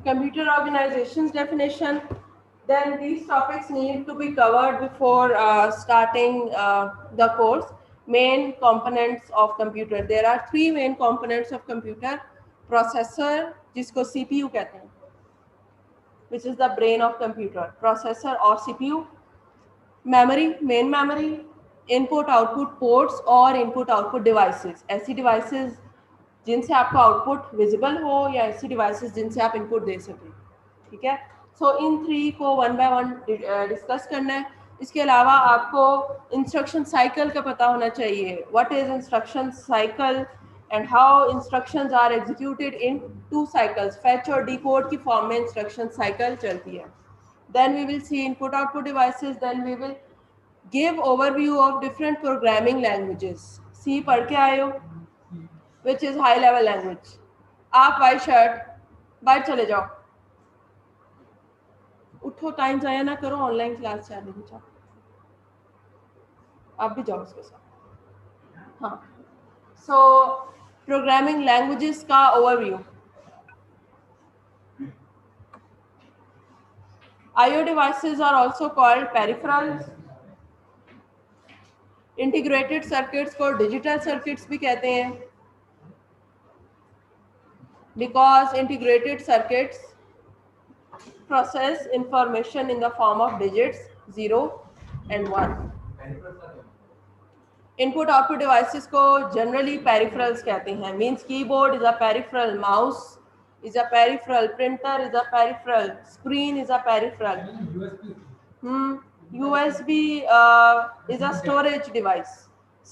computer organization's definition, then these topics need to be covered before starting the course. Main components of computer. There are three main components of computer. Processor, जिसको CPU कहते हैं, which is the brain of computer. Processor or CPU. Memory, main memory, input output ports और input output devices, ऐसी devices जिनसे आपको output visible हो या ऐसी डिवाइसेस जिनसे आप इनपुट दे सकें, ठीक है। सो इन थ्री को वन बाय वन डिस्कस करना है। इसके अलावा आपको इंस्ट्रक्शन साइकिल का पता होना चाहिए, what is instruction cycle and how instructions are executed in two cycles. Fetch और डिकोड की फॉर्म में इंस्ट्रक्शन साइकिल चलती है। Then we will see input output devices. Then we will give overview of different programming languages. C पढ़ के आए हो, which is high level language. आप वाइट शर्ट बाहर चले जाओ, उठो, टाइम जाया ना करो, ऑनलाइन क्लास चालू हो जाओ, आप भी जाओ उसके साथ। हाँ, सो प्रोग्रामिंग लैंग्वेजेस का overview. IO devices are also called peripherals. Integrated circuits को डिजिटल सर्किट्स भी कहते हैं, because integrated circuits process information in the form of digits 0 and 1. Input output devices को जनरली पेरिफेरल्स कहते हैं, means keyboard is a peripheral, mouse is a peripheral, printer is a peripheral, screen is a peripheral, USB is a storage device.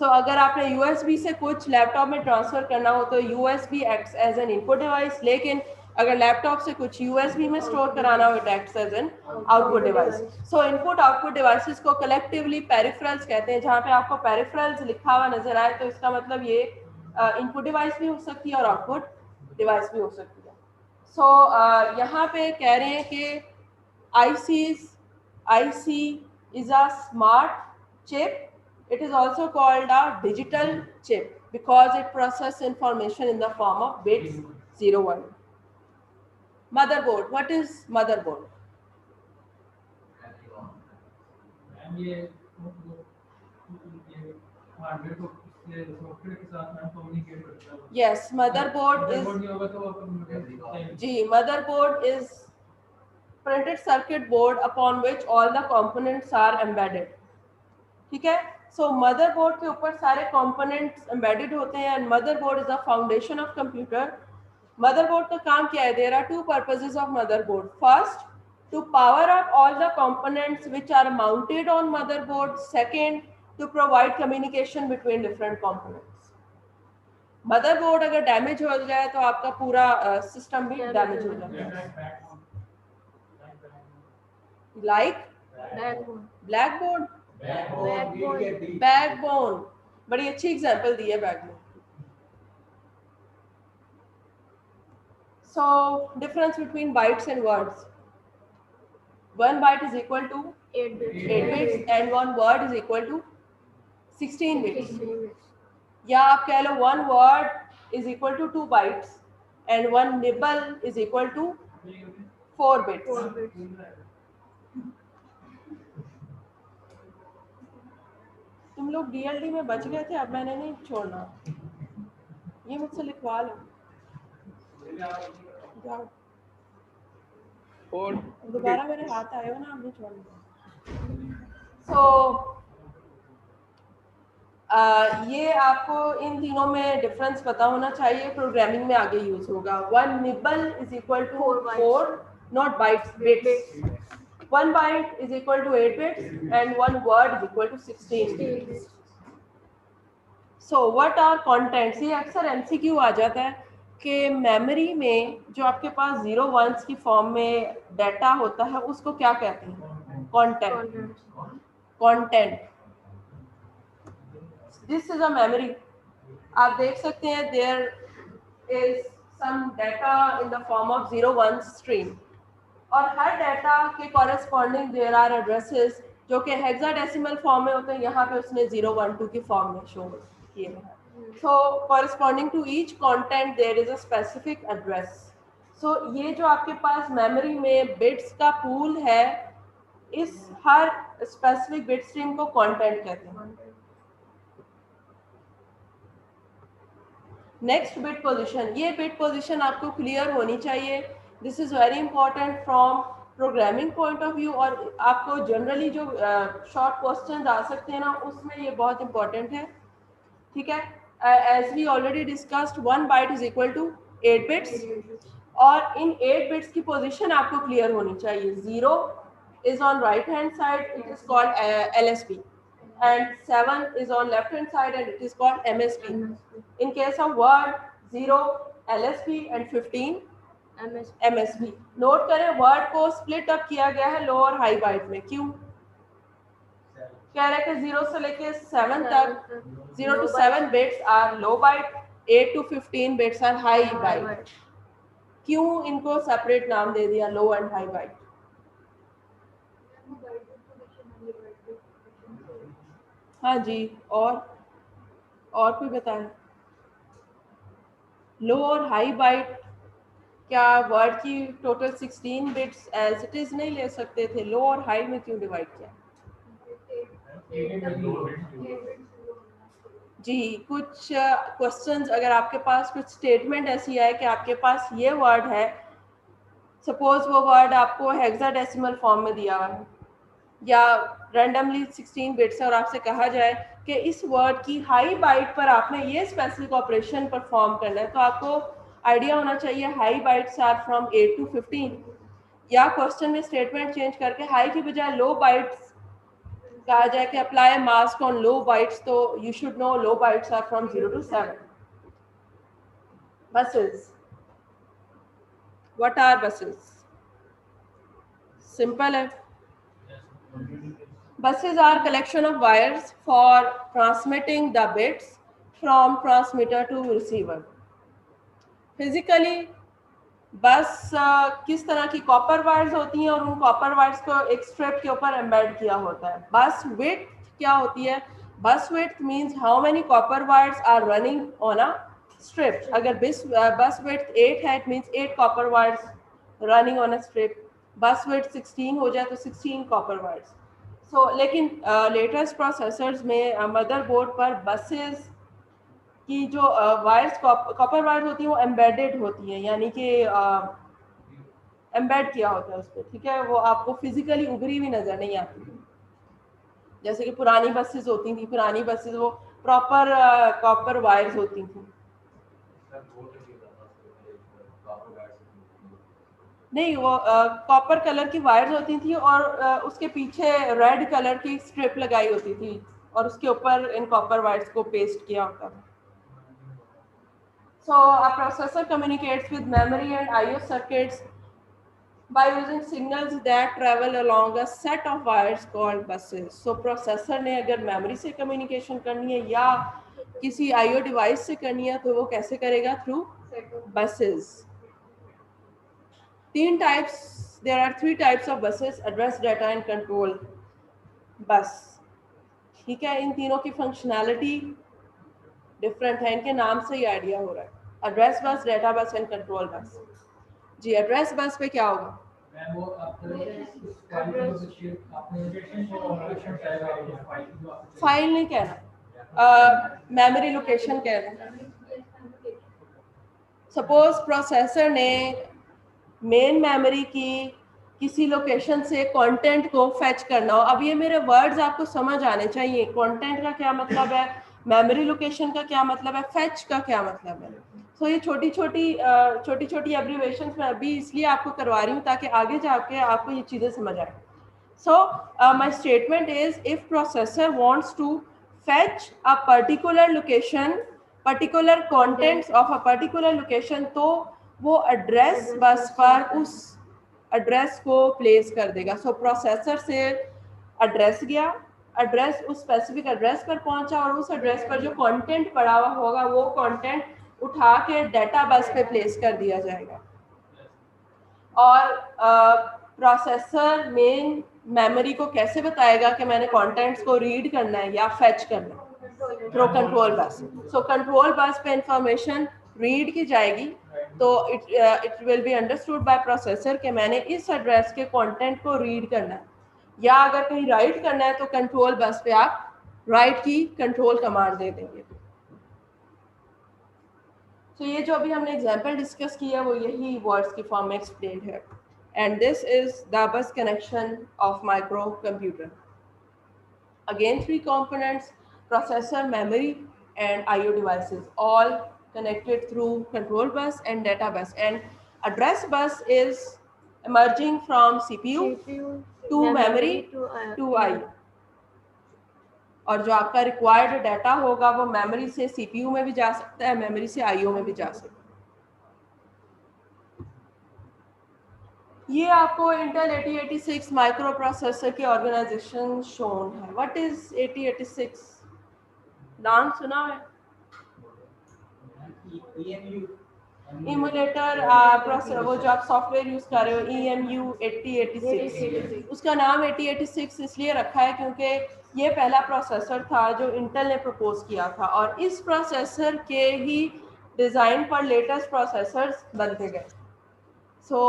So अगर आपने USB से कुछ laptop में transfer करना हो तो USB acts as an input device, लेकिन अगर लैपटॉप से कुछ USB में स्टोर कराना हो, it acts as an output device. So input output devices को कलेक्टिवली पेरिफेरल्स कहते हैं। जहाँ पे आपको पेरिफेरल्स लिखा हुआ नजर आए तो इसका मतलब ये इनपुट डिवाइस भी हो सकती है और आउटपुट डिवाइस भी हो सकती है। सो यहाँ पे कह रहे हैं कि IC is a smart chip. It is also called a digital chip because it processes information in the form of bits 0 1. Motherboard. What is motherboard? Yes, motherboard is printed circuit board upon which all the components are embedded. ठीक है, सो motherboard के ऊपर सारे components embedded होते हैं and motherboard is the foundation of computer. Motherboard का काम क्या है? There are two purposes of motherboard. First, to power up all the components which are mounted on motherboard. Second, to provide communication between different components. Motherboard अगर damage हो जाए तो आपका पूरा सिस्टम भी डैमेज हो जाता है। लाइक ब्लैकबोर्ड, बैकबोन, बड़ी अच्छी एग्जांपल दी है backbone. So difference between bytes and words, 1 byte is equal to 8 bits and 1 word is equal to 16 bits. या आप कह लो 1 word is equal to 2 bytes and 1 nibble is equal to 4 bits. तुम लोग DLD में बच गए थे, अब मैंने नहीं छोड़ना, ये मुझसे लिखवा लो। जाओ, और दोबारा मेरे हाथ आए हो ना, अब नहीं छोड़ना। सो ये आपको इन तीनों में डिफरेंस पता होना चाहिए, प्रोग्रामिंग में आगे यूज होगा। 1 nibble is equal to 4, not bytes, bits. 1 byte is equal to 8 bits and 1 word is equal to 16 bits. So what are contents? ये अक्सर MCQ आ जाता है कि मेमोरी में जो आपके पास 0 1s की फॉर्म में डाटा होता है उसको क्या कहते हैं? Content. Content, this is a memory. आप देख सकते हैं there is some data in the form of 0 1 stream, और हर डाटा के कॉरेस्पॉन्डिंग देयर आर एड्रेसेस जो कि हेक्साडेसिमल फॉर्म में होते हैं। यहाँ पे उसने 0 1 2 की फॉर्म में शो किए हैं। So corresponding to each content there is a specific address. So ये जो आपके पास मेमोरी में बिट्स का पूल है, इस हर स्पेसिफिक बिट स्ट्रीम को कंटेंट कहते हैं। नेक्स्ट बिट पोजीशन, ये बिट पोजीशन आपको क्लियर होनी चाहिए। This is very important from programming point of view, और आपको जनरली जो शॉर्ट क्वेश्चन आ सकते हैं ना, उसमें ये बहुत इंपॉर्टेंट है। ठीक है, as we already discussed 1 byte is equal to 8 bits, और इन 8 बिट्स की पोजीशन आपको क्लियर होनी चाहिए। 0 is on right hand side, it is called LSB, and 7 is on left hand side and it is called MSB. In case of word, 0 LSB and 15 MSB. Note करें, word को split up किया गया है लो और high bite में। क्यों? कह रहे हैं कि 0 से लेके 7 तक, 0 to 7 bits are low byte, 8 to 15 bits are high byte. क्यों इनको सेपरेट नाम दे दिया, लो एंड हाई बाइट? हाँ जी, और कोई बताएं? लो और हाई बाइट, क्या वर्ड की total 16 bits as it is नहीं ले सकते थे? लो और हाई में क्यों डिवाइड किया? जी, कुछ क्वेश्चंस अगर आपके पास कुछ स्टेटमेंट ऐसी है कि आपके पास ये वर्ड है, सपोज वो वर्ड आपको हेक्साडेसिमल फॉर्म में दिया हुआ है या रैंडमली 16 बिट्स है, और आपसे कहा जाए कि इस वर्ड की हाई बाइट पर आपने ये स्पेसिफिक ऑपरेशन परफॉर्म करना है, तो आपको आइडिया होना चाहिए high bytes are from 8 to 15, या क्वेश्चन में स्टेटमेंट चेंज करके हाई की बजाय लो बाइट्स कहा जाए कि apply mask on low bytes, तो you should know low bytes are from 0 to 7. Buses. What are buses? Simple है. Buses are collection of wires for transmitting the bits from transmitter to receiver. Physically, बस किस तरह की copper wires होती हैं, और उन कॉपर वायर्स को एक स्ट्रिप के ऊपर एम्बेड किया होता है। बस विड्थ क्या होती है? Bus width means how many copper wires are running on a strip. अगर बस विड्थ 8 है, it means 8 copper wires running on a strip. Bus width 16 हो जाए तो 16 कॉपर वायर्स। सो लेकिन लेटेस्ट प्रोसेसर्स में मदरबोर्ड पर बसेस की जो वायर्स कॉपर वायर्स होती हैं वो एम्बेडेड होती हैं, यानी कि एम्बेड किया होता है उस पर। ठीक है, वो आपको फिजिकली उभरी हुई नजर नहीं आती, जैसे कि पुरानी बसेस होती थी। पुरानी बसेस वो प्रॉपर कॉपर वायर्स होती थी। नहीं, वो कॉपर कलर की वायर्स होती थी, और उसके पीछे रेड कलर की स्ट्रिप लगाई होती थी, और उसके ऊपर इन कॉपर वायर्स को पेस्ट किया होता था। So a processor communicates with memory and I/O circuits by using signals that travel along a set of wires called buses. So processor ने अगर memory से communication करनी है या किसी I/O device से करनी है, तो वो कैसे करेगा? Through buses. There are three types of buses: address, data and control bus. ठीक है, इन तीनों की फंक्शनैलिटी डिफरेंट है, इनके नाम से ही आइडिया हो रहा है। Address bus, data bus and control bus. Ji, address bus पे क्या होगा? फाइल नहीं कहना, मेमोरी लोकेशन कहना। सपोज प्रोसेसर ने मेन मेमोरी की किसी लोकेशन से कंटेंट को फेच करना हो। अब ये मेरे वर्ड्स आपको समझ आने चाहिए। कंटेंट का क्या मतलब है, मेमोरी लोकेशन का क्या मतलब है, फेच का क्या मतलब है। तो ये छोटी छोटी एब्रीवेशंस मैं अभी इसलिए आपको करवा रही हूँ ताकि आगे जाके आपको ये चीज़ें समझ आए। So my statement is, if processor wants to fetch a particular location, particular contents of a particular location, तो वो एड्रेस बस पर उस एड्रेस को प्लेस कर देगा। सो प्रोसेसर से एड्रेस गया, एड्रेस उस स्पेसिफिक एड्रेस पर पहुंचा, और उस एड्रेस पर जो कंटेंट पड़ा हुआ होगा वो कंटेंट उठा के डाटा बस पे प्लेस कर दिया जाएगा। और प्रोसेसर मेन मेमोरी को कैसे बताएगा कि मैंने कंटेंट्स को रीड करना है या फेच करना है? Through control bus. So control bus पे इंफॉर्मेशन रीड की जाएगी तो it will be understood by processor कि मैंने इस एड्रेस के कंटेंट को रीड करना है, या अगर कहीं राइट करना है तो कंट्रोल बस पे आप राइट की कंट्रोल कमांड दे देंगे। तो ये जो अभी हमने एग्जांपल डिस्कस किया वो यही वर्ड्स की फॉर्म में एक्सप्लेन्ड है। And this is the bus connection of micro computer. Again, three components: processor, memory, and I/O devices, all connected through control bus and data bus. And address bus is emerging from CPU to memory to I/O. और जो आपका required data होगा वो memory से CPU में भी जा सकता है, मेमोरी से I/O में भी जा सकता है। ये आपको इंटेल 8086 माइक्रो प्रोसेसर की ऑर्गेनाइजेशन शोन है। What is 8086? नाम सुना है? इमुलेटर वो जो आप सॉफ्टवेयर यूज कर रहे हो EMU 8086, उसका नाम 8086 इसलिए रखा है क्योंकि ये पहला प्रोसेसर था जो इंटेल ने प्रपोज किया था, और इस प्रोसेसर के ही डिज़ाइन पर लेटेस्ट प्रोसेसर्स बनते गए। सो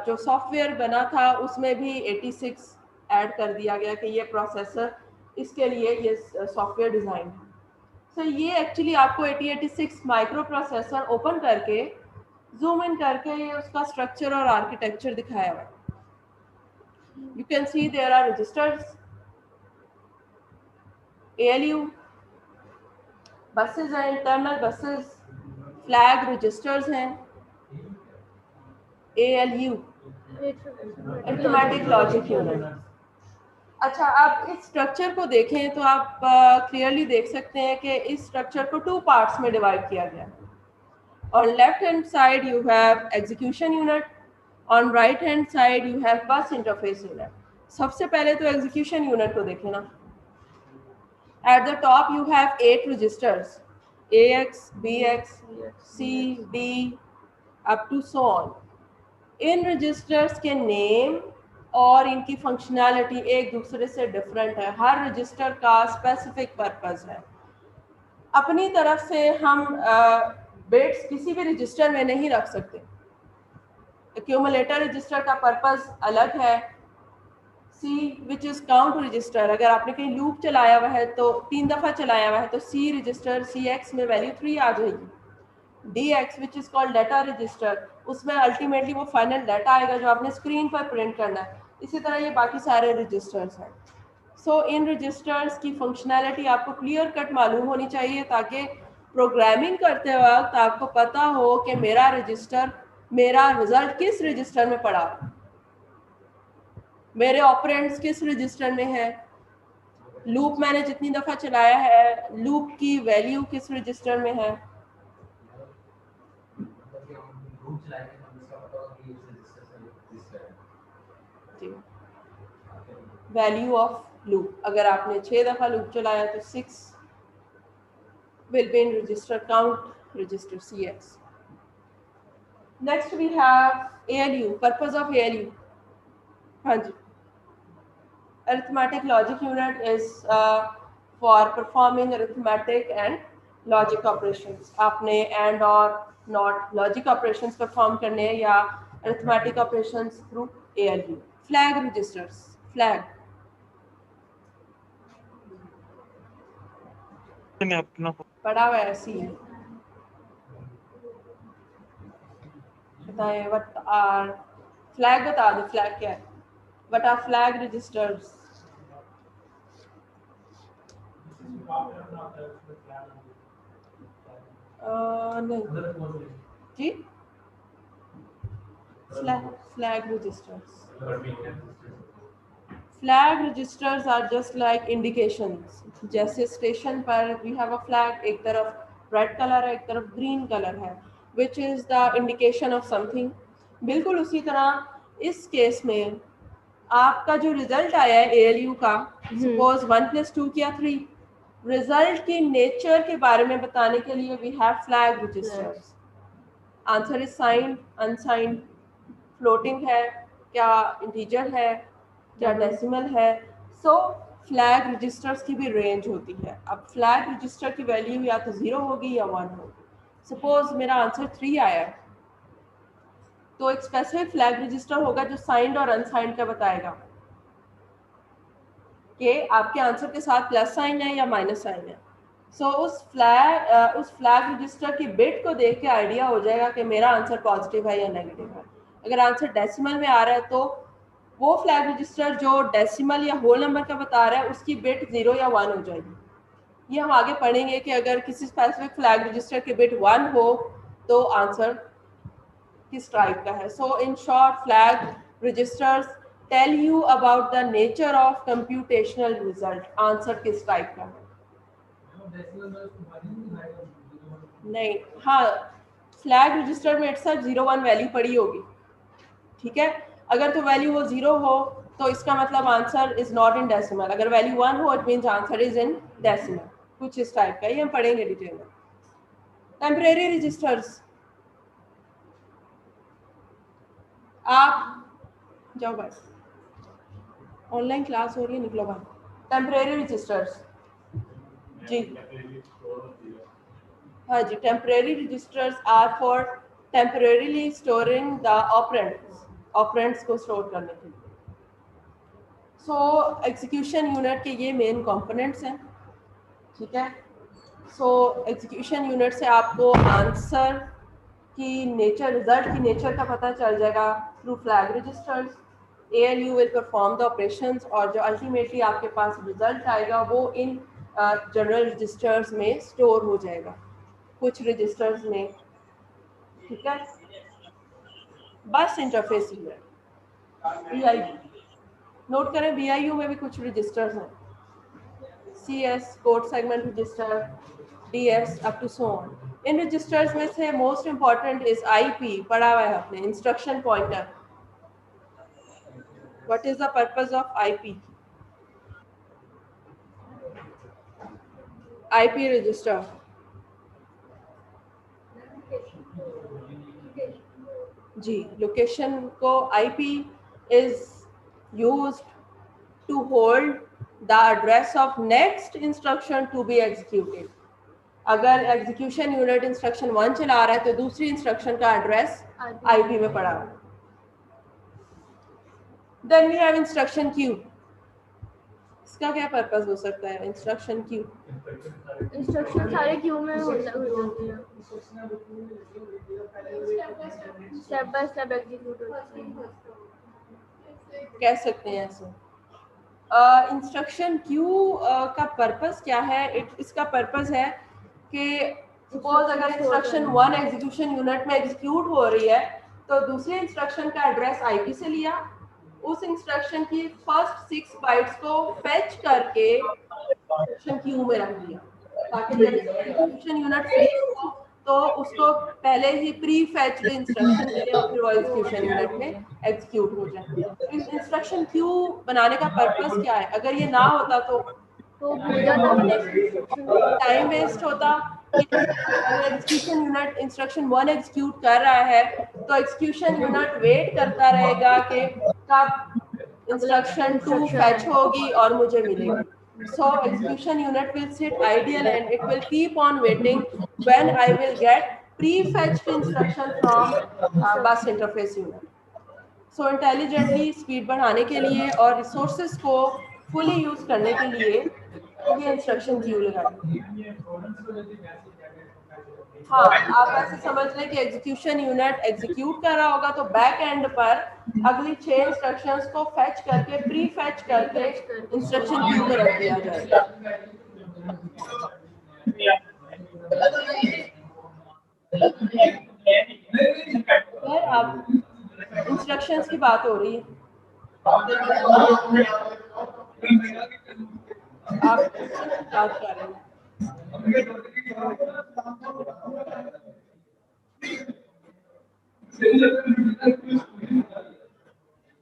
जो सॉफ्टवेयर बना था उसमें भी 86 ऐड कर दिया गया कि ये प्रोसेसर इसके लिए ये सॉफ्टवेयर डिज़ाइन है। सो ये एक्चुअली आपको 8086 माइक्रो प्रोसेसर ओपन करके जूम इन करके ये उसका स्ट्रक्चर और आर्किटेक्चर दिखाया हुआ है। You can see there are registers, ALU buses हैं, इंटरनल बसेस, फ्लैग रजिस्टर्स हैं, ALU अरिथमेटिक लॉजिक यूनिट। अच्छा, आप इस स्ट्रक्चर को देखें तो आप क्लियरली देख सकते हैं कि इस स्ट्रक्चर को 2 पार्ट्स में डिवाइड किया गया है। On left hand side you have execution unit, on right hand side you have bus interface unit. सबसे पहले तो execution unit को देखें ना। At the top you have 8 registers, AX, BX, C, D up to so on. इन registers के name और इनकी फंक्शनैलिटी एक दूसरे से डिफरेंट है। हर रजिस्टर का स्पेसिफिक पर्पस है। अपनी तरफ से हम बिट्स किसी भी रजिस्टर में नहीं रख सकते। एक्यूमुलेटर रजिस्टर का पर्पस अलग है। C which is count register, अगर आपने कहीं लूप चलाया हुआ है तो 3 दफ़ा चलाया हुआ है तो C रजिस्टर CX में वैल्यू 3 आ जाएगी। DX which is called data register, उसमें अल्टीमेटली वो फाइनल डाटा आएगा जो आपने स्क्रीन पर प्रिंट करना है। इसी तरह ये बाकी सारे रजिस्टर्स हैं। सो इन रजिस्टर्स की फंक्शनैलिटी आपको क्लियर कट मालूम होनी चाहिए ताकि प्रोग्रामिंग करते वक्त आपको पता हो कि मेरा रजिस्टर, मेरा रिजल्ट किस रजिस्टर में पड़ा, मेरे ऑपरेंड्स किस रजिस्टर में है, लूप मैंने जितनी दफ़ा चलाया है लूप की वैल्यू किस रजिस्टर में है। वैल्यू ऑफ लूप, अगर आपने 6 दफ़ा लूप चलाया तो 6 will be in register count, register CX. Next we have ALU, purpose of ALU. हाँ जी, arithmetic logic unit is for performing arithmetic and logic operations. आपने and और not logic operations perform करने हैं या arithmetic operations through ALU. Flag registers, flag में अपना पढ़ा हुआ है सी। बताएं व्हाट आर फ्लैग, बता दो फ्लैग क्या है। What are flag registers? नहीं जी, flag registers, flag registers are just like indications. जैसे स्टेशन पर वी हैव अ फ्लैग, एक तरफ रेड कलर है एक तरफ ग्रीन कलर है, which is the indication of something. बिल्कुल उसी तरह इस केस में आपका जो रिजल्ट आया है ALU का, सपोज 1 + 2 या 3, रिजल्ट की नेचर के बारे में बताने के लिए we have flag registers. Answer is signed, unsigned, floating है क्या, इंटीजर है क्या, डेसिमल है। सो फ्लैग रजिस्टर्स की भी रेंज होती है। अब फ्लैग रजिस्टर की वैल्यू या तो 0 होगी या 1 होगी। सपोज मेरा आंसर 3 आया है तो एक स्पेसिफिक फ्लैग रजिस्टर होगा जो साइंड और अनसाइंड का बताएगा कि आपके आंसर के साथ प्लस साइन है या माइनस साइन है। सो उस फ्लैग रजिस्टर की बिट को देख के आइडिया हो जाएगा कि मेरा आंसर पॉजिटिव है या नेगेटिव है। अगर आंसर डेसिमल में आ रहा है तो वो फ्लैग रजिस्टर जो डेसिमल या होल नंबर का बता रहा है उसकी बिट 0 या 1 हो जाएगी। ये हम आगे पढ़ेंगे कि अगर किसी स्पेसिफिक फ्लैग रजिस्टर की बिट 1 हो तो आंसर किस टाइप का है। So in short flag registers tell you about the nature of computational result, answer किस टाइप का है। नहीं, हाँ, फ्लैग रजिस्टर में इट्स 0-1 वैल्यू पड़ी होगी, ठीक है। अगर तो वैल्यू वो 0 हो तो इसका मतलब answer is not in decimal, अगर वैल्यू 1 हो it means answer is in decimal, कुछ इस टाइप का। ये हम पढ़ेंगे डिटेल में। टेम्परेरी रजिस्टर्स, आप जाओ बस, ऑनलाइन क्लास हो रही है, निकलो बाहर। टेम्परेरी रजिस्टर्स जी, हाँ जी, temporary registers are for temporarily storing the operands, operands को स्टोर करने के लिए। सो एग्जीक्यूशन यूनिट के ये मेन कंपोनेंट्स हैं, ठीक है। सो एग्जीक्यूशन यूनिट से आपको आंसर की नेचर, रिजल्ट की नेचर का पता चल जाएगा through flag registers. ALU will perform the operations और जो अल्टीमेटली आपके पास रिजल्ट आएगा वो इन जनरल रजिस्टर्स में स्टोर हो जाएगा, कुछ रजिस्टर्स में, ठीक है। Bus interface unit BIU, note करें BIU में भी कुछ रजिस्टर्स हैं, CS code segment register, DS up to so on. इन रजिस्टर्स में से मोस्ट इंपॉर्टेंट इज IP, पढ़ा हुआ है आपने, instruction pointer. What is the purpose of IP? IP register जी, लोकेशन को IP is used to hold the address of next instruction to be executed। अगर एग्जीक्यूशन यूनिट इंस्ट्रक्शन 1 चला रहा है तो दूसरी इंस्ट्रक्शन का एड्रेस IP में पड़ा है। Then we have instruction queue, इसका क्या पर्पस हो सकता है? इंस्ट्रक्शन क्यू, इंस्ट्रक्शन सारे क्यू में होती है, स्टेप बाय स्टेप एग्जीक्यूट होती है, कह सकते हैं ऐसे। इंस्ट्रक्शन क्यू का पर्पस क्या है? इसका पर्पस है कि सपोज अगर इंस्ट्रक्शन 1 एग्जीक्यूशन यूनिट में एग्जीक्यूट हो रही है तो दूसरे इंस्ट्रक्शन का एड्रेस IP से लिया, उस इंस्ट्रक्शन की फर्स्ट 6 बाइट्स को फेच करके इंस्ट्रक्शन क्यू में रख दिया, ताकि जब एग्जीक्यूशन यूनिट फ्री हो तो उसको पहले ही प्री फेच्ड इंस्ट्रक्शन मिले और फिर वो एग्जीक्यूशन यूनिट में एग्जीक्यूट हो जाए। इस इंस्ट्रक्शन क्यू बनाने का पर्पस क्या है? अगर ये ना होता तो भूल जाता टाइम वेस्ट होता। अगर एग्जीक्यूशन यूनिट इंस्ट्रक्शन 1 एग्जीक्यूट कर रहा है तो एग्जीक्यूशन यूनिट वेट करता रहेगा कि कब इंस्ट्रक्शन 2 फेच होगी और मुझे मिलेगी। So execution unit will sit idle and it will keep on waiting when I will get pre-fetched instruction from bus interface unit. So intelligently speed बढ़ाने के लिए और resources को fully use करने के लिए ये instruction queue लगाई। हाँ, आप ऐसे समझ लें कि एग्जीक्यूशन यूनिट एग्जीक्यूट कर रहा होगा तो बैक एंड पर अगली 6 इंस्ट्रक्शंस को फेच करके प्री फेच करके इंस्ट्रक्शन क्यू में रख दिया जाएगा। फिर अब इंस्ट्रक्शंस की बात हो रही है, आप बात कर रहे हैं।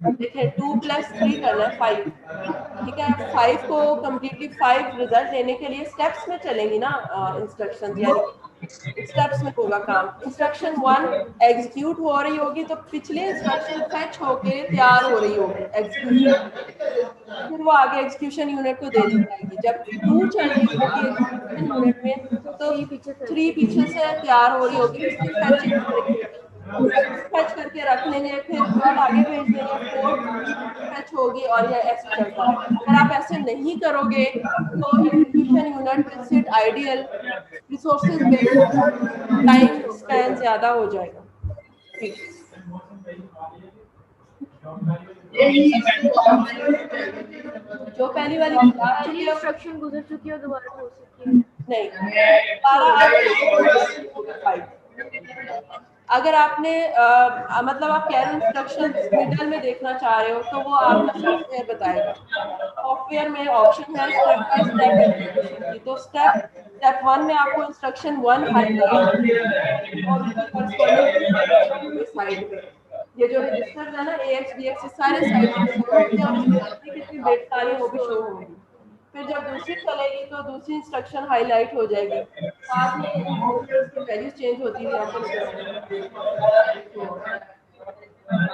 देखिए 2 + 3 करना है 5, ठीक है। 5 को कम्प्लीटली 5 रिजल्ट लेने के लिए स्टेप्स में चलेंगी ना इंस्ट्रक्शंस, यानी स्टेप्स में होगा काम। इंस्ट्रक्शन 1 एग्जीक्यूट हो रही होगी तो पिछले इंस्ट्रक्शन फेच होके तैयार हो रही होगी एग्जीक्यूशन, फिर वो आगे एग्जीक्यूशन यूनिट को दे दी जाएगी। जब 2 चल रही होगी एग्जीक्यूशन यूनिट में तो 3 पीछे से तैयार हो रही होगी, उसकी फेचिंग हो रही होगी। फैच करके रख लेंगे, फिर कोड आगे भेज देंगे, कोड फैच होगी और ये ऐसे चलता है। अगर आप ऐसे नहीं करोगे तो execution unit will sit ideal, resources waste, time span ज्यादा हो जाएगा। ठीक, जो पहली वाली किताब पहली चुकी है इंस्ट्रक्शन गुजर चुकी है, दोबारा हो सकती है नहीं, दोबारा आप अगर आपने मतलब आप कह रहे हो इंस्ट्रक्शन मिडल में देखना चाह रहे हो तो वो आपका सॉफ्टवेयर बताएगा। सॉफ्टवेयर में ऑप्शन है स्टेप बाय स्टेप एग्जीक्यूशन की, तो स्टेप 1 में आपको इंस्ट्रक्शन 1 हाईलाइट और उसकी करस्पॉन्डिंग साइड पे ये जो रजिस्टर्स है ना AX BX सारे साइड पे शो होंगे और उसमें कितनी कितनी बिट्स आ रही है वो भी शो होंगी। फिर जब दूसरी चलेगी तो दूसरी इंस्ट्रक्शन हाईलाइट हो जाएगी, साथ में इन रजिस्टर्स की वैल्यूज चेंज होती हुई आपको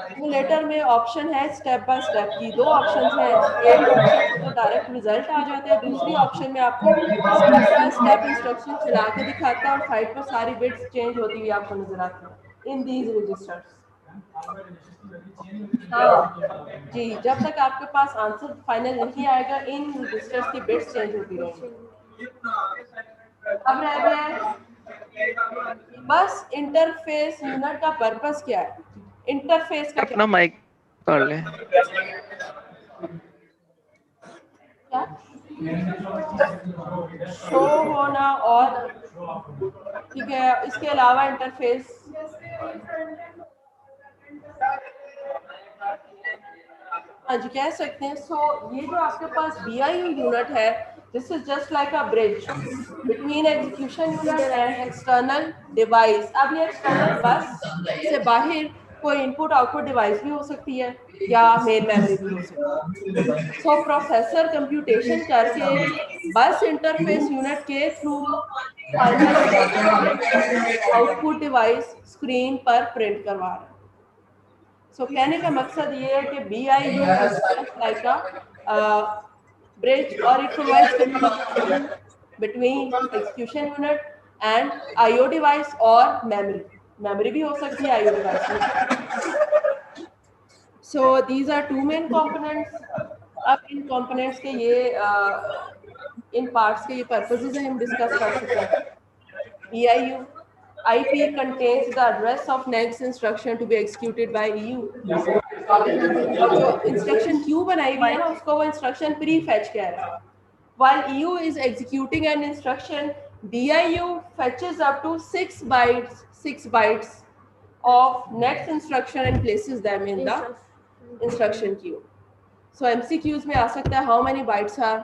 सिमुलेटर में ऑप्शन है स्टेप बाय स्टेप की, दो ऑप्शंस हैं, एक ऑप्शन से तो डायरेक्ट रिजल्ट आ जाता है, दूसरी ऑप्शन में आपको स्टेप बाय स्टेप इंस्ट्रक्शन चला के दिखाता है और साइड पर सारी बिट्स चेंज होती हुई आपको नजर आती है इन दीज रजिस्टर्स। हाँ जी, जब तक आपके पास आंसर फाइनल नहीं आएगा इन रजिस्टर्स की बिट्स चेंज होती रहेंगी। अब रह गया है बस इंटरफेस यूनिट का पर्पस क्या है, इंटरफेस का अपना माइक कर ले। क्या शो होना और ठीक है, इसके अलावा इंटरफेस हाँ जी कह सकते हैं। सो ये जो आपके पास BIU यूनिट है, this is just like a bridge between execution unit and external device. अब ये एक्सटर्नल बस से बाहर कोई इनपुट आउटपुट डिवाइस भी हो सकती है या मेन मेमोरी भी हो सकती है। सो प्रोसेसर कंप्यूटेशन करके बस इंटरफेस यूनिट के थ्रू आउटपुट डिवाइस स्क्रीन पर प्रिंट करवा रहा है। सो कहने का मकसद ये है कि BIU like a bridge or it provides communication between execution unit and IO device or memory. Memory भी हो सकती है, IO device भी हो सकती है। So these are two main components. अब इन components के ये इन parts के ये purposes हैं हम discuss कर चुके हैं। BIU IP contains the address of next instruction to be executed by EU. जो इंस्ट्रक्शन क्यू बनाई हुई है ना उसको वो इंस्ट्रक्शन प्री फैच कह रहा है। While EU is executing an instruction, BIU fetches up to 6 bytes of next instruction and places them in the instruction queue. So MCQs में आ सकता है how many bytes are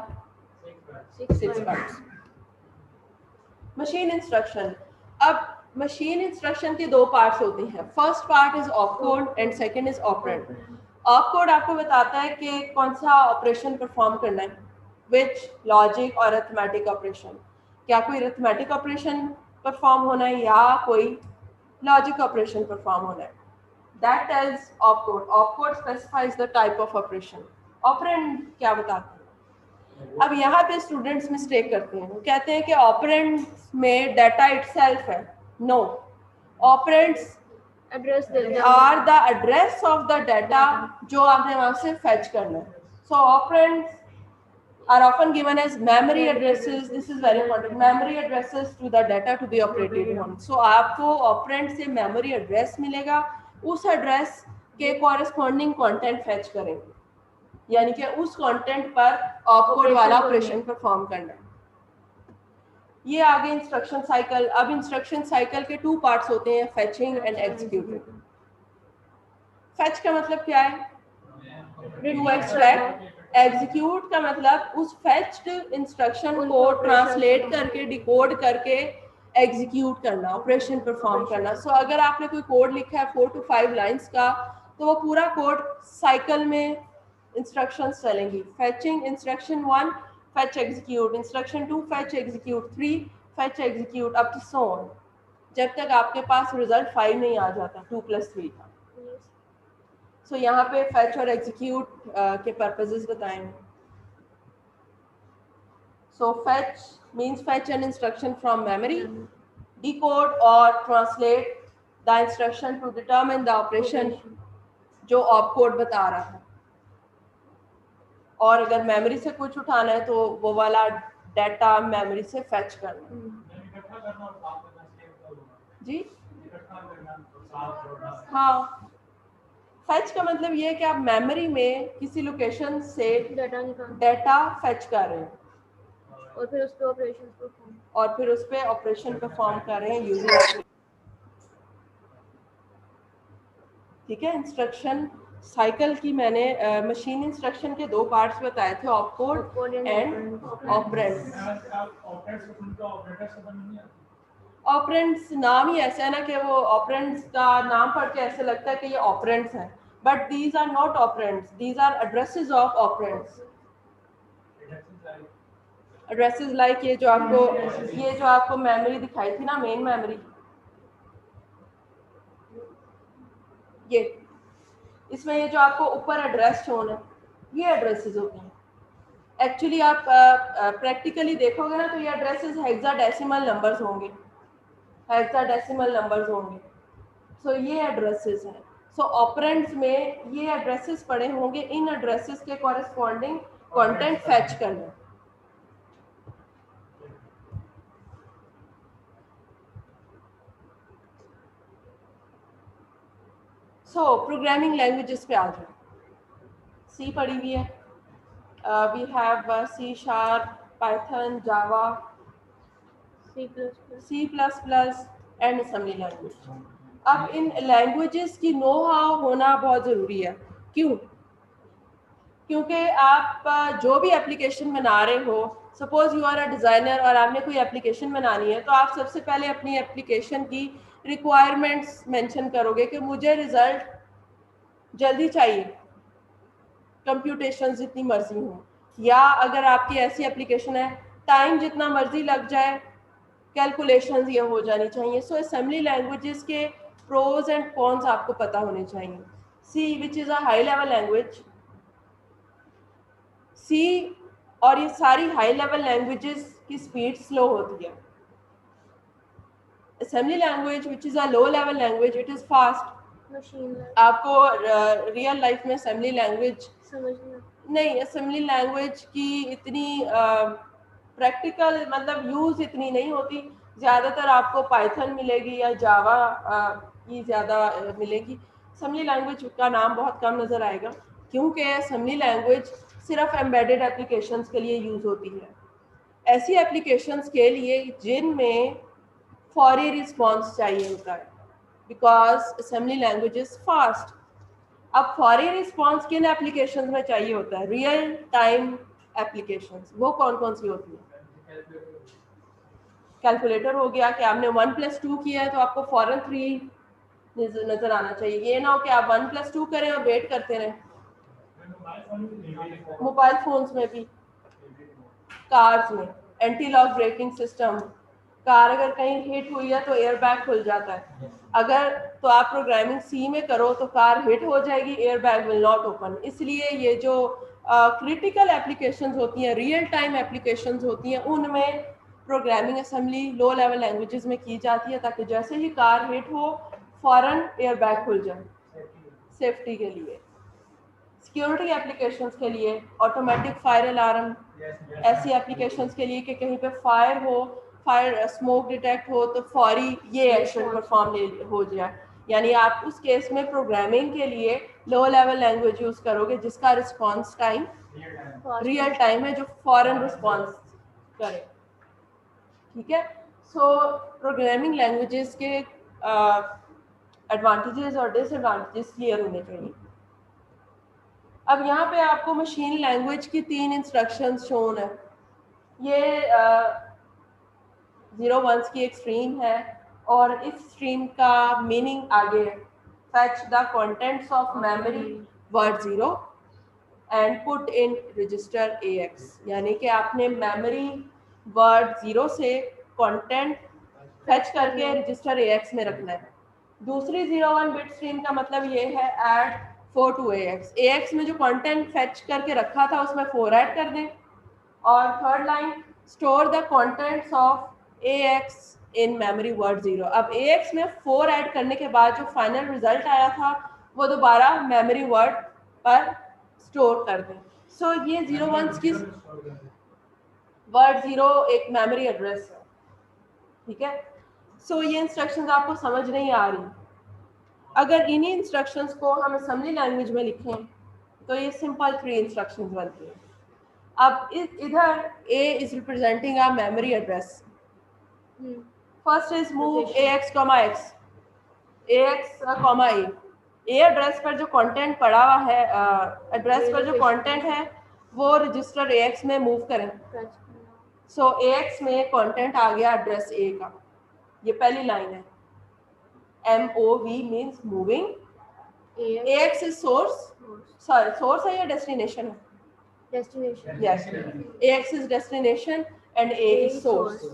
6 bytes. Machine instruction, अब machine instruction के दो parts होते हैं, first part is opcode and second is operand. Opcode आपको बताता है कि कौन सा ऑपरेशन परफॉर्म करना है, विच लॉजिक और अरिथमेटिक ऑपरेशन, क्या कोई अरिथमेटिक ऑपरेशन परफॉर्म होना है या कोई लॉजिक ऑपरेशन परफॉर्म होना है, that tells opcode. Opcode specifies the type of operation. Operand क्या बताते हैं? अब यहाँ पे स्टूडेंट्स मिस्टेक करते हैं, वो कहते हैं कि ऑपरेंड्स में डाटा इटसेल्फ है। No, operands address are the address of the data जो आपने वहां से फेच करना है। So operands are often given as memory addresses. This is very important. Memory addresses to the data to be operated on. So आपको operand से memory address मिलेगा, उस एड्रेस के कॉरेस्पॉन्डिंग कंटेंट फेच करेंगे, यानी कि उस कंटेंट पर ऑपकोड वाला ऑपरेशन परफॉर्म करना है। ये आगे इंस्ट्रक्शन साइकिल। अब इंस्ट्रक्शन साइकिल के टू पार्ट्स होते हैं, फेचिंग एंड एग्जीक्यूटिंग। फेच का मतलब क्या है? To extract. एग्जीक्यूट का मतलब उस फेच्ड इंस्ट्रक्शन को ट्रांसलेट करके डिकोड करके एग्जीक्यूट करना, ऑपरेशन परफॉर्म करना। सो अगर आपने कोई कोड लिखा है 4 to 5 लाइंस का, तो वो पूरा कोड साइकिल में इंस्ट्रक्शंस चलेंगी। Fetching instruction 1 fetch execute, instruction 2 fetch execute, 3 fetch execute up to so on, जब तक आपके पास रिजल्ट 5 नहीं आ जाता 2 + 3 का। सो यहाँ पे fetch और execute के पर्पसेस बताएंगे। सो fetch means fetch an instruction from memory, decode or translate the instruction to determine the operation जो ऑप कोड बता रहा है, और अगर मेमोरी से कुछ उठाना है तो वो वाला डाटा मेमोरी से फेच करना। जी हाँ, फेच का मतलब ये है कि आप मेमोरी में किसी लोकेशन से डाटा फेच कर रहे हैं और फिर उस पे ऑपरेशन परफॉर्म कर रहे हैं यूजिंग। ठीक है, इंस्ट्रक्शन साइकिल की मैंने मशीन इंस्ट्रक्शन के दो पार्ट्स बताए थे, ऑपकोड एंड ऑपरेंड्स। ऑपरेंड्स नाम ही ऐसा है ना कि वो ऑपरेंड्स का नाम पढ़ के ऐसे लगता है कि ये ऑपरेंड्स हैं, but these are not operands, these are addresses of operands. Addresses like ये जो आपको मेमोरी दिखाई थी ना, मेन मेमोरी, ये इसमें ये जो आपको ऊपर एड्रेस शोन है, ये एड्रेसेस होते हैं। एक्चुअली आप प्रैक्टिकली देखोगे ना तो ये एड्रेसेस हेक्साडेसिमल नंबर्स होंगे, सो ये एड्रेसेस हैं। सो ऑपरेंड्स में ये एड्रेसेस पड़े होंगे, इन एड्रेसेस के कॉरेस्पॉन्डिंग कंटेंट फेच करना। सो प्रोग्रामिंग लैंग्वेजेस पे आ जाओ। सी पढ़ी हुई है, we have C sharp, Python, Java, C++ and assembly language. अब इन लैंग्वेजेस की नो हाउ होना बहुत ज़रूरी है। क्यों? क्योंकि आप जो भी एप्लीकेशन बना रहे हो, suppose you are a designer और आपने कोई एप्लीकेशन बनानी है, तो आप सबसे पहले अपनी एप्लीकेशन की रिक्वायरमेंट्स मेंशन करोगे कि मुझे रिजल्ट जल्दी चाहिए, कंप्यूटेशन जितनी मर्जी हो, या अगर आपकी ऐसी एप्लीकेशन है टाइम जितना मर्जी लग जाए, कैलकुलेशंस ये हो जानी चाहिए। सो असेंबली लैंग्वेजेस के प्रोज एंड कॉन्स आपको पता होने चाहिए। C which is a high level language, C और ये सारी हाई लेवल लैंग्वेजेस की स्पीड स्लो होती है। Assembly language which is a low level language, it is fast. आपको रियल लाइफ में असेंबली लैंग्वेज नहीं, असेंबली लैंग्वेज की इतनी प्रैक्टिकल मतलब यूज़ इतनी नहीं होती। ज़्यादातर आपको पाइथन मिलेगी या जावा की ज़्यादा मिलेगी। असेंबली लैंग्वेज का नाम बहुत कम नज़र आएगा, क्योंकि असेंबली लैंग्वेज सिर्फ एम्बेडेड एप्लीकेशंस के लिए यूज़ होती है, ऐसी एप्लीकेशंस के लिए जिनमें फौरी रिस्पॉन्स चाहिए होता है, because assembly language is fast. अब फौरी रिस्पॉन्स किन एप्लीकेशंस में चाहिए होता है? Real time applications. वो कौन कौन सी होती है? कैलकुलेटर हो गया कि आपने 1+2 किया है तो आपको फौरन 3 नजर आना चाहिए। ये ना हो कि आप 1+2 करें और वेट करते रहें। मोबाइल फोन्स में भी, कार्स में anti lock braking system, car अगर कहीं हिट हुई है तो एयरबैग खुल जाता है। अगर तो आप प्रोग्रामिंग सी में करो तो कार हिट हो जाएगी, एयरबैग विल नॉट ओपन। इसलिए ये जो क्रिटिकल एप्लीकेशंस होती हैं, रियल टाइम एप्लीकेशंस होती हैं, उनमें programming assembly low level languages में की जाती है, ताकि जैसे ही कार हिट हो फौरन एयरबैग खुल जाए, सेफ्टी के लिए। सिक्योरिटी एप्लीकेशंस के लिए ऑटोमेटिक फायर अलार्म, ऐसी एप्लीकेशंस के लिए कि कहीं पे फायर हो, फायर स्मोक डिटेक्ट हो तो फौरी ये एक्शन परफॉर्म हो जाए। यानी आप उस केस में प्रोग्रामिंग के लिए लो लेवल लैंग्वेज यूज़ करोगे जिसका रिस्पॉन्स टाइम रियल टाइम है, जो फौरन रिस्पॉन्स करे। ठीक है, सो प्रोग्रामिंग लैंग्वेजेस के एडवांटेजेस और डिसएडवांटेजेस क्लियर होने चाहिए। अब यहाँ पे आपको मशीन लैंग्वेज की 3 इंस्ट्रक्शंस शोन है। ये 0 1s की एक स्ट्रीम है और इस स्ट्रीम का मीनिंग आगे है। Fetch the contents of memory word 0 and put in register AX, यानी कि आपने मेमोरी वर्ड 0 से कंटेंट फैच करके रजिस्टर AX में रखना है। दूसरी 0 1 बिट स्ट्रीम का मतलब ये है ऐड 4 to AX। AX में जो कंटेंट फैच करके रखा था उसमें 4 ऐड कर दें। और third line, store the contents of AX in memory word 0। अब AX में 4 ऐड करने के बाद जो फाइनल रिजल्ट आया था वो दोबारा मेमोरी वर्ड पर स्टोर कर दें। सो ये 0 1 की वर्ड 0 एक मेमोरी एड्रेस है, ठीक है। सो ये इंस्ट्रक्शंस आपको समझ नहीं आ रही, अगर इन्हीं इंस्ट्रक्शंस को हम असेंबली लैंग्वेज में लिखें तो ये सिंपल 3 इंस्ट्रक्शंस बनती हैं। अब इधर A is representing a memory address. First is move AX, X, AX, A। A address पर जो कंटेंट पड़ा हुआ है, एड्रेस पर जो कंटेंट है वो रजिस्टर AX में मूव करें। सो AX में कंटेंट आ गया एड्रेस A का, ये पहली लाइन है। MOV means moving, AX is source, sorry source है या डेस्टिनेशन है? Destination. Yes, AX is destination and A is source.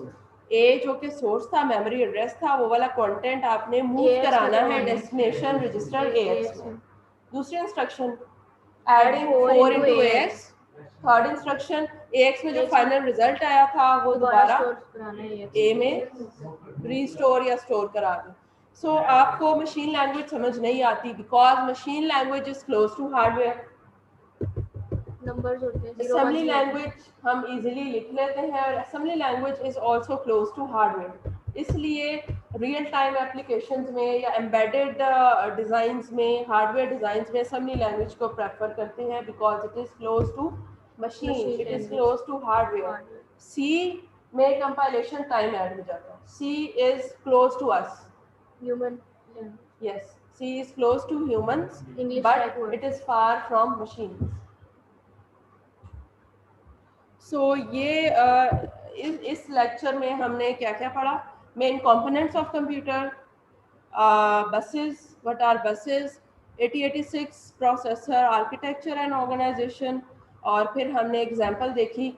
A जो कि सोर्स था, मेमोरी एड्रेस था, वो वाला कंटेंट आपने मूव कराना है डेस्टिनेशन रजिस्टर AX में। दूसरी instruction adding 4 into AX। Third instruction AX में जो फाइनल रिजल्ट आया था वो दोबारा A में रीस्टोर या स्टोर करा दें। सो आपको मशीन लैंग्वेज समझ नहीं आती because machine language is close to hardware. Numbers होते हैं। असेंबली लैंग्वेज हम इजीली लिख लेते हैं और assembly language is also close to hardware, इसलिए रियल टाइम एप्लीकेशंस में या एम्बेडेड डिज़ाइंस में, हार्डवेयर डिज़ाइंस में असेंबली लैंग्वेज को प्रेफर करते हैं because it is close to machine, it is close to hardware. C में कंपाइलेशन टाइम ऐड हो जाता है। C is close to us, human. yes, C is close to humans English but type word. it is far from machines. So ये इस lecture में हमने क्या क्या पढ़ा? Main components of computer, buses, what are buses, 8086 processor architecture and organisation, और फिर हमने एग्जांपल देखी